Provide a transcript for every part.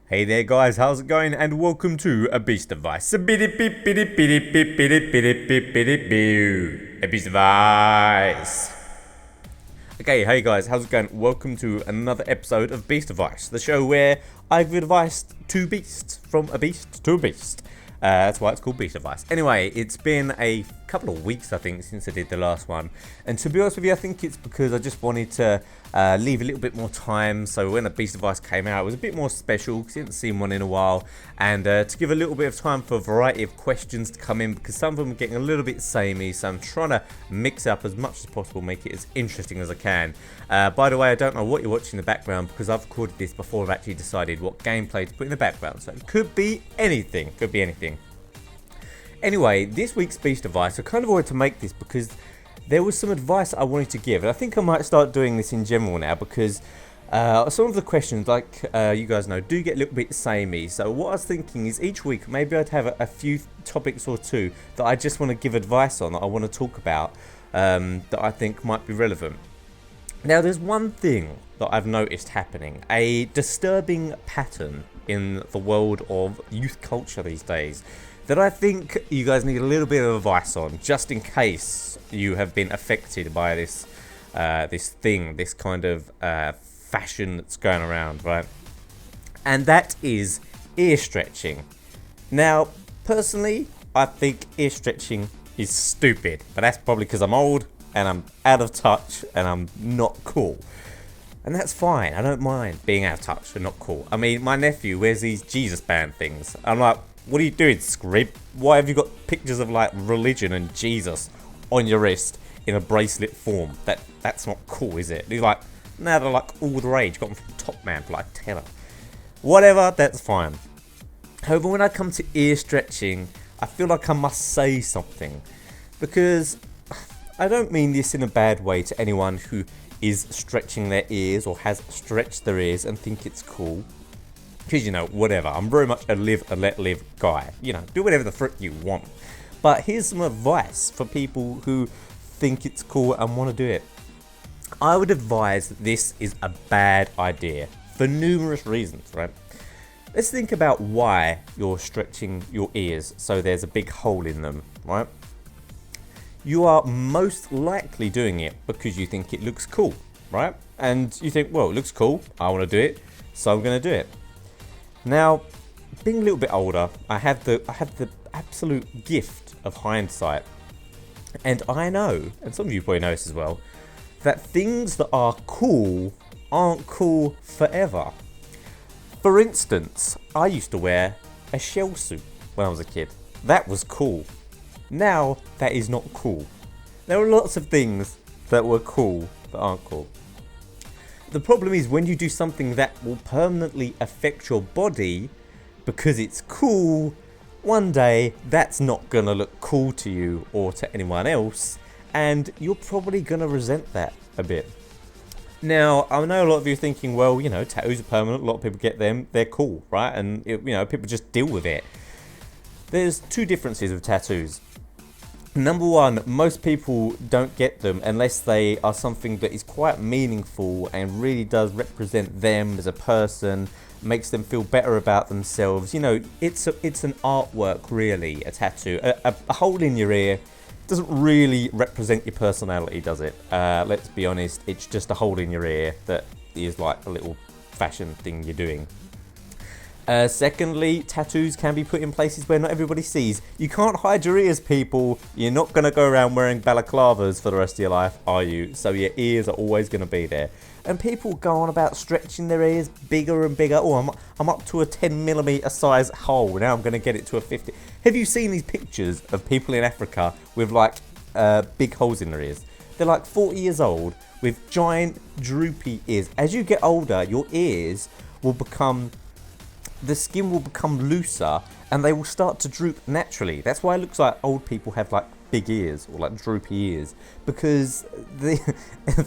Hey there guys, how's it going? And welcome to A Beast Device. A Beast Device. Okay, hey guys, how's it going? Welcome to another episode of Beast Device, the show where I've advised two beasts from a beast to a beast. That's why it's called Beast Advice. Anyway, it's been a couple of weeks, I think, since I did the last one. And to be honest with you, I think it's because I just wanted to leave a little bit more time. So when the Beast Advice came out, it was a bit more special because I hadn't seen one in a while. And to give a little bit of time for a variety of questions to come in, because some of them are getting a little bit samey. So I'm trying to mix up as much as possible, make it as interesting as I can. By the way, I don't know what you're watching in the background because I've recorded this before I've actually decided what gameplay to put in the background. So it could be anything, Anyway, this week's Beast Advice, I kind of wanted to make this because there was some advice I wanted to give. And I think I might start doing this in general now because some of the questions, like you guys know, do get a little bit samey. So what I was thinking is each week, maybe I'd have a few topics or two that I just want to give advice on, that I want to talk about, that I think might be relevant. Now, there's one thing that I've noticed happening, a disturbing pattern in the world of youth culture these days, that I think you guys need a little bit of advice on, just in case you have been affected by this this kind of fashion that's going around, right? And that is ear stretching. Now, personally, I think ear stretching is stupid, but that's probably because I'm old and I'm out of touch and I'm not cool. And that's fine, I don't mind being out of touch and not cool. I mean, my nephew wears these Jesus band things. I'm like, what are you doing, Scrib? Why have you got pictures of like religion and Jesus on your wrist in a bracelet form? That's not cool, is it? And he's like, nah, they're like all the rage. Got them from Top Man for like tenner. Whatever, that's fine. However, when I come to ear stretching, I feel like I must say something, because I don't mean this in a bad way to anyone who is stretching their ears or has stretched their ears and think it's cool. Because, you know, whatever. I'm very much a live and let live guy. You know, do whatever the frick you want. But here's some advice for people who think it's cool and want to do it. I would advise that this is a bad idea for numerous reasons, right? Let's think about why you're stretching your ears so there's a big hole in them, right? You are most likely doing it because you think it looks cool, right? And you think, well, it looks cool. I want to do it, so I'm going to do it. Now, being a little bit older, I have the absolute gift of hindsight. And I know, and some of you probably know this as well, that things that are cool aren't cool forever. For instance, I used to wear a shell suit when I was a kid. That was cool. Now, that is not cool. There are lots of things that were cool that aren't cool. The problem is when you do something that will permanently affect your body because it's cool, one day that's not going to look cool to you or to anyone else, and you're probably going to resent that a bit. Now, I know a lot of you are thinking, well, you know, tattoos are permanent, a lot of people get them, they're cool, right? And, you know, people just deal with it. There's two differences with tattoos. Number one, most people don't get them unless they are something that is quite meaningful and really does represent them as a person, makes them feel better about themselves. You know, it's an artwork, really, a tattoo. A hole in your ear doesn't really represent your personality, does it? Let's be honest, it's just a hole in your ear that is like a little fashion thing you're doing. Secondly, tattoos can be put in places where not everybody sees. You can't hide your ears, people. You're not going to go around wearing balaclavas for the rest of your life, are you? So your ears are always going to be there. And people go on about stretching their ears bigger and bigger. Oh, I'm up to a 10mm size hole. Now I'm going to get it to a 50. Have you seen these pictures of people in Africa with like big holes in their ears? They're like 40 years old with giant droopy ears. As you get older, your ears will become... the skin will become looser and they will start to droop naturally. That's why it looks like old people have like big ears or like droopy ears, because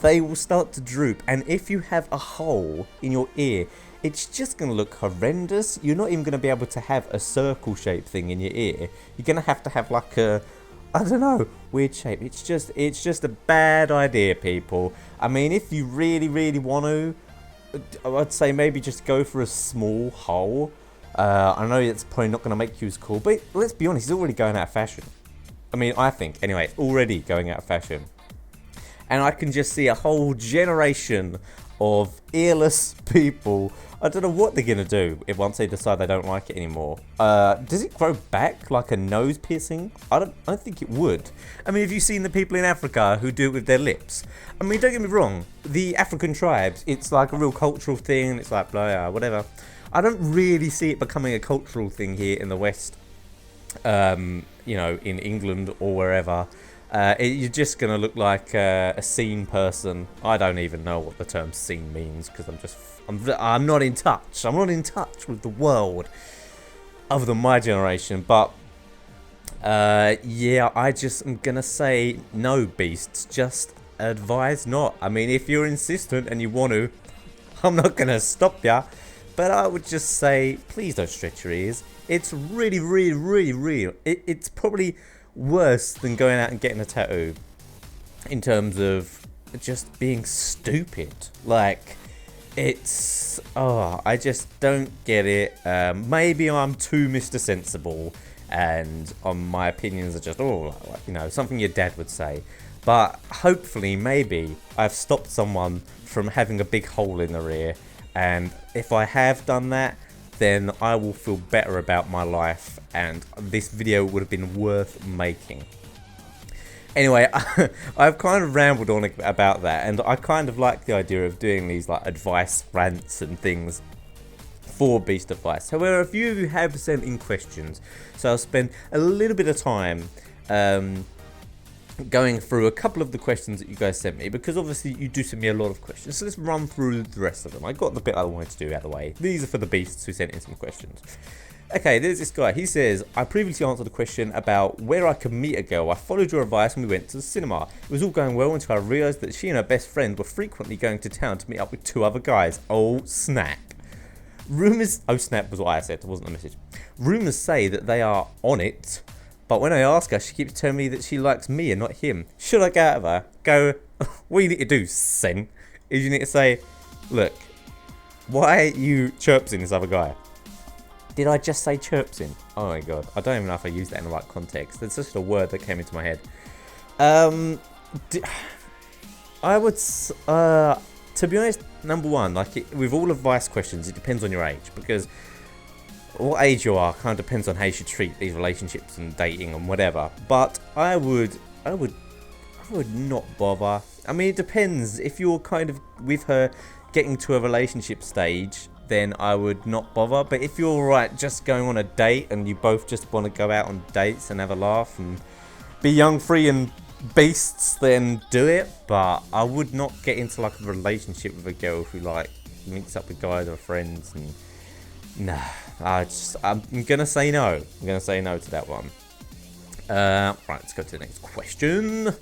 they will start to droop. And if you have a hole in your ear, it's just going to look horrendous. You're not even going to be able to have a circle shaped thing in your ear. You're going to have like a, I don't know, weird shape. It's just a bad idea, people. I mean, if you really, really want to, I'd say maybe just go for a small hole. I know it's probably not going to make you as cool, but let's be honest, it's already going out of fashion. I mean, I think, anyway, it's already going out of fashion. And I can just see a whole generation of earless people. I don't know what they're going to do if once they decide they don't like it anymore. Does it grow back like a nose piercing? I don't think it would. I mean, have you seen the people in Africa who do it with their lips? I mean, don't get me wrong. The African tribes, it's like a real cultural thing. It's like, blah, whatever. I don't really see it becoming a cultural thing here in the West. You know, in England or wherever. You're just going to look like a scene person. I don't even know what the term scene means because I'm not in touch. I'm not in touch with the world other than my generation. But yeah, I'm going to say no, beasts. Just advise not. I mean, if you're insistent and you want to, I'm not going to stop ya. But I would just say, please don't stretch your ears. It's really, really, really, really. It's probably worse than going out and getting a tattoo in terms of just being stupid. Like, it's... Oh, I just don't get it. Maybe I'm too Mr. Sensible and my opinions are just, you know, something your dad would say. But hopefully, maybe, I've stopped someone from having a big hole in their ear. And if I have done that, then I will feel better about my life and this video would have been worth making. Anyway, I've kind of rambled on about that, and I kind of like the idea of doing these like advice rants and things for Beast Advice. However, a few of you have sent in questions, so I'll spend a little bit of time going through a couple of the questions that you guys sent me, because obviously you do send me a lot of questions, so let's run through the rest of them. I got the bit I wanted to do out of the way. These are for the beasts who sent in some questions. Okay, there's this guy. He says, I previously answered a question about where I could meet a girl. I followed your advice and we went to the cinema. It was all going well until I realised that she and her best friend were frequently going to town to meet up with 2 other guys. Oh snap. Rumours... Oh snap was what I said, it wasn't the message. Rumours say that they are on it. But when I ask her, she keeps telling me that she likes me and not him. Should I go out of her? Go, what you need to do, Sen, is you need to say, look, why are you chirpsing this other guy? Did I just say chirpsing? Oh my god, I don't even know if I used that in the right context. It's just a word that came into my head. I would, to be honest, number one, like with all advice questions, it depends on your age, because what age you are kind of depends on how you should treat these relationships and dating and whatever. But I would not bother. I mean, it depends. If you're kind of with her getting to a relationship stage, then I would not bother. But if you're right, just going on a date and you both just want to go out on dates and have a laugh and be young, free and beasts, then do it. But I would not get into like a relationship with a girl who like meets up with guys or friends and nah. I'm gonna say no. I'm gonna say no to that one. Right, let's go to the next question.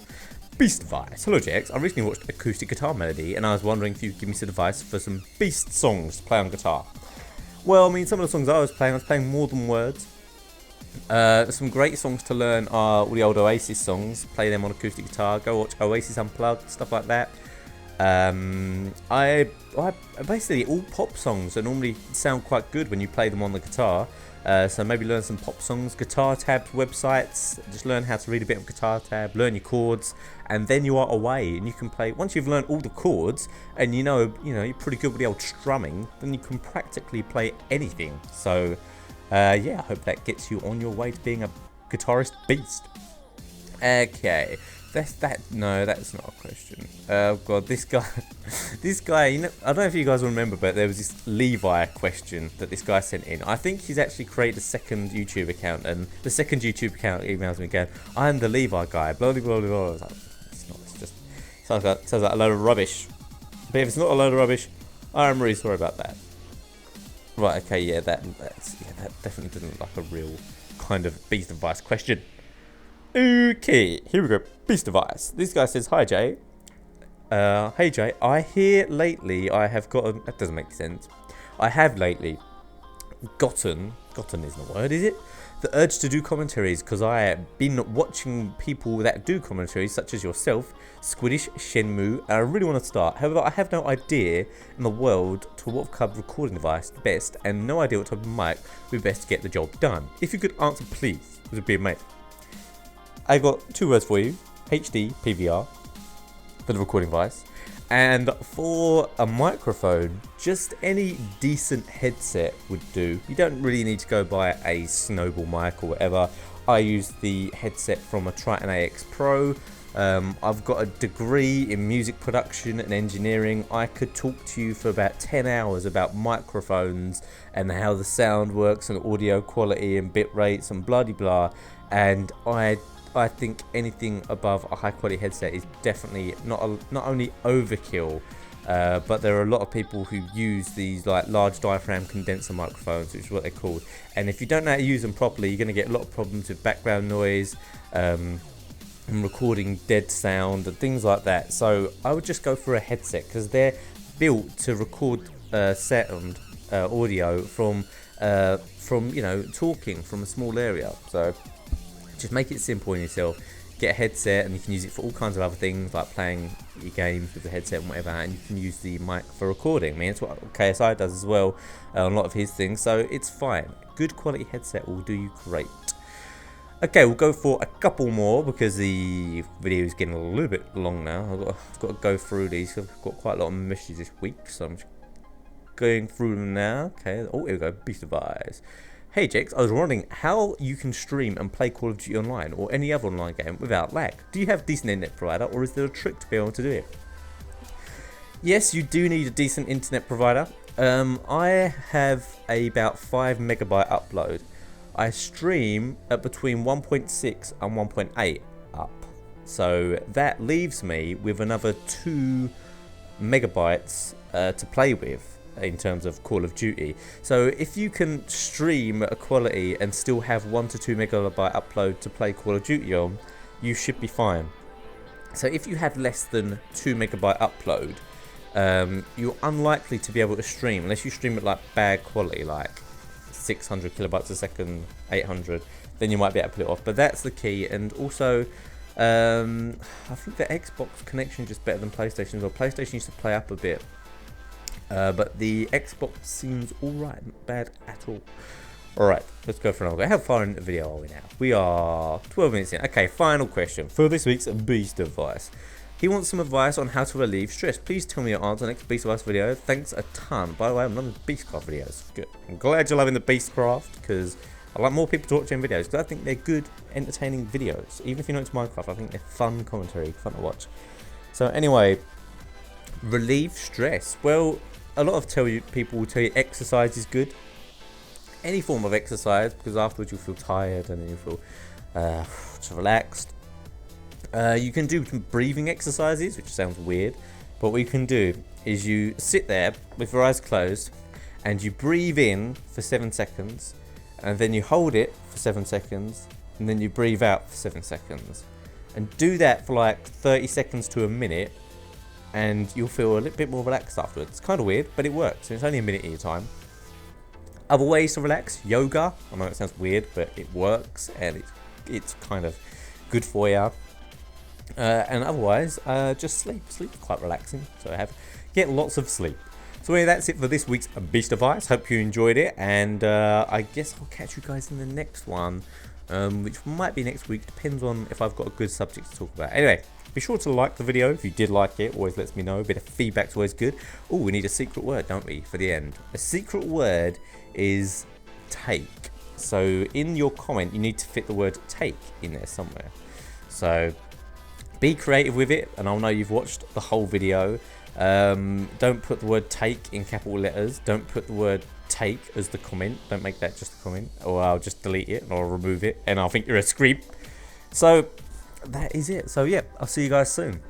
Beast advice. Hello, JX. I recently watched Acoustic Guitar Melody, and I was wondering if you could give me some advice for some Beast songs to play on guitar. Well, I mean, some of the songs I was playing More Than Words. Some great songs to learn are all the old Oasis songs. Play them on acoustic guitar. Go watch Oasis Unplugged, stuff like that. I basically all pop songs that normally sound quite good when you play them on the guitar. So maybe learn some pop songs, Guitar Tab websites, just learn how to read a bit of Guitar Tab, learn your chords, and then you are away and you can play. Once you've learned all the chords and you know you're pretty good with the old strumming, then you can practically play anything. So yeah, I hope that gets you on your way to being a guitarist beast. Okay. No, that's not a question. Oh god, this guy, you know, I don't know if you guys will remember, but there was this Levi question that this guy sent in. I think he's actually created a second YouTube account, and the second YouTube account emails me again, I'm the Levi guy, blah blah blah blah. I was like, it's not, it's just, sounds like a load of rubbish. But if it's not a load of rubbish, I'm really sorry about that. Right, okay, yeah, that definitely doesn't look like a real kind of beast advice question. Okay, here we go. Beast advice. This guy says, hi Jay. Hey Jay, I hear lately I have gotten... That doesn't make sense. I have lately gotten forgotten isn't a word, is it? The urge to do commentaries, because I have been watching people that do commentaries, such as yourself, Squiddish, Shenmue, and I really want to start. However, I have no idea in the world to what kind of recording device best, and no idea what type of mic would be best to get the job done. If you could answer, please, it would be amazing. I got 2 words for you: HD PVR for the recording device, and for a microphone, just any decent headset would do. You don't really need to go buy a Snowball mic or whatever. I use the headset from a Triton AX Pro. I've got a degree in music production and engineering. I could talk to you for about 10 hours about microphones and how the sound works and audio quality and bit rates and blah de blah, and I think anything above a high quality headset is definitely not only overkill, but there are a lot of people who use these like large diaphragm condenser microphones, which is what they're called. And if you don't know how to use them properly, you're going to get a lot of problems with background noise, and recording dead sound and things like that. So I would just go for a headset, because they're built to record sound audio from you know, talking from a small area. So just make it simple on yourself. Get a headset, and you can use it for all kinds of other things, like playing your games with the headset and whatever, and you can use the mic for recording. I mean, it's what KSI does as well on a lot of his things, so it's fine. Good quality headset will do you great. Okay, we'll go for a couple more, because the video is getting a little bit long now. I've got to go through these. I've got quite a lot of messages this week, so I'm just going through them now. Okay, oh, here we go, Beast of Eyes. Hey Jakes, I was wondering how you can stream and play Call of Duty Online or any other online game without lag. Do you have a decent internet provider, or is there a trick to be able to do it? Yes, you do need a decent internet provider. I have about 5 megabyte upload. I stream at between 1.6 and 1.8 up. So that leaves me with another 2 megabytes to play with in terms of Call of Duty. So if you can stream at a quality and still have 1 to 2 megabyte upload to play Call of Duty on, you should be fine. So if you have less than 2 megabyte upload, you're unlikely to be able to stream unless you stream at like bad quality, like 600 kilobytes a second, 800, then you might be able to put it off. But that's the key. And also I think the Xbox connection is just better than PlayStation. Well, PlayStation used to play up a bit, but the Xbox seems alright, not bad at all. Alright, let's go for another. How far in the video are we now? We are 12 minutes in. Okay, final question for this week's Beast Advice. He wants some advice on how to relieve stress. Please tell me your answer next Beast Advice video. Thanks a ton. By the way, I'm loving Beastcraft videos. Good. I'm glad you're loving the Beastcraft, because I like more people to watch them videos, because I think they're good, entertaining videos. Even if you're not into Minecraft, I think they're fun commentary, fun to watch. So anyway, relieve stress. Well, a lot of people will tell you exercise is good. Any form of exercise, because afterwards you'll feel tired and then you'll feel just relaxed. You can do some breathing exercises, which sounds weird, but what you can do is you sit there with your eyes closed and you breathe in for 7 seconds, and then you hold it for 7 seconds, and then you breathe out for 7 seconds, and do that for like 30 seconds to a minute, and you'll feel a little bit more relaxed afterwards. It's kind of weird, but it works. It's only a minute at a time. Other ways to relax: yoga. I know it sounds weird, but it works, and it's kind of good for you. And otherwise, just sleep. Sleep's quite relaxing, so get lots of sleep. So anyway, that's it for this week's Beast Advice. Hope you enjoyed it, and I guess I'll catch you guys in the next one, which might be next week. Depends on if I've got a good subject to talk about. Anyway, be sure to like the video if you did like it. Always lets me know. A bit of feedback's always good. Oh, we need a secret word, don't we, for the end? A secret word is take. So in your comment, you need to fit the word take in there somewhere. So be creative with it, and I'll know you've watched the whole video. Don't put the word take in capital letters. Don't put the word take as the comment. Don't make that just a comment, or I'll just delete it or remove it, and I'll think you're a screep. So that is it. So yeah, I'll see you guys soon.